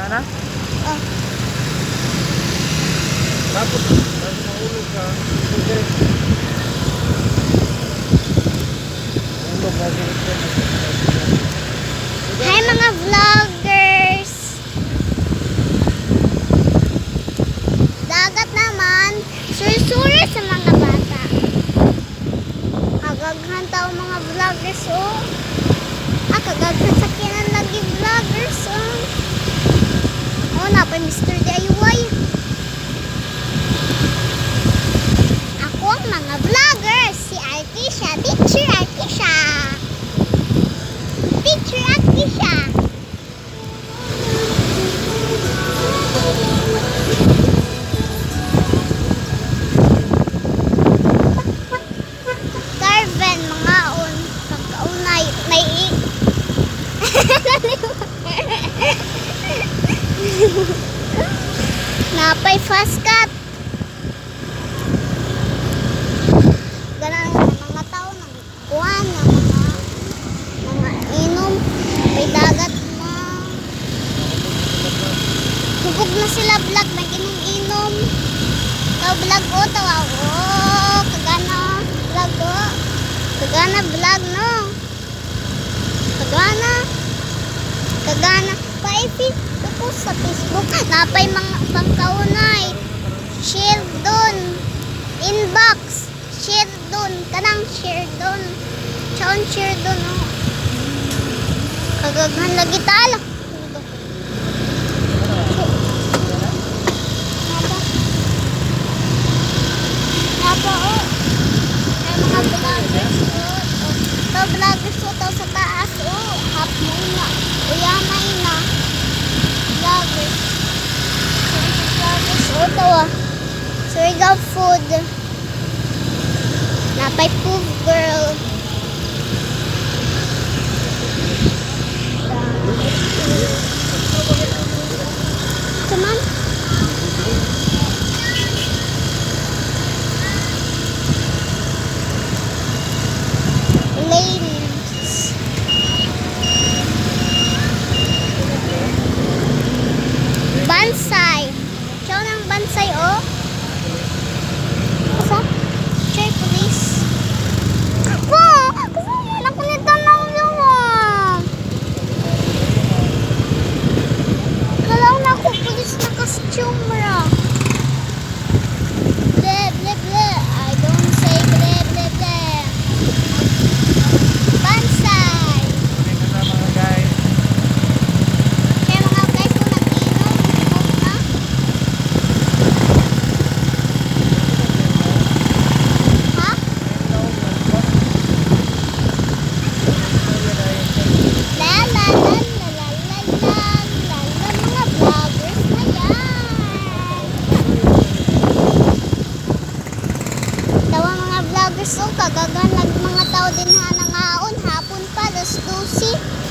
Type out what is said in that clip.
na? Oh. Tapos, bago mahulog ka, okay. Mahulog, bago Hi mga vloggers! Dagat naman, suri-suri sa mga bata. Kagaghan tao mga vloggers oh. Kagaghan sa kinan lagi vloggers oh. Oh, napay Mr. DIY. Ako ang mga vloggers, si Artisha, Teacher Artisha. Teacher Artisha. Carven, mga on, pagkaunay, napay fast cut. Ganang mga tao ng kuwan ng mga inom. May dagat na. Hubog na sila vlog, may inom-inom. Taw vlog o, tawa o. Kagana vlog o. Kagana vlog no. Kagana. Pa-ipi ko sa Facebook. Napay mga pangkaunay. Share dun. Inbox. Share dun. Kanang share dun. Chown share dun o. Kagaghan lagi tala. Napa o. May mga vloggers o. Ito vloggers o. Ito sa taas o. Hap muna. Uyamay na. Vloggers. Vloggers o. Ito o. Surigao food. Napay Poof Girl. Come on. Ladies. Bansay. Show ng bansay, oh. Asa? Sure, police. Oh! Kasi yan ako nito ng yun. Kalaw na ako, police na costume ra. Ble, ble, ble. I don't say ble, ble, ble. Bansay. Ito na mga guys. Kaya mga guys, kung nag-inom, inom na. Ha? La la la la la la la la la, mga vloggers na yan. Tawa mga vloggers, oh, kagagan lang mga tao din ha nangaon, hapon pa, alas 12.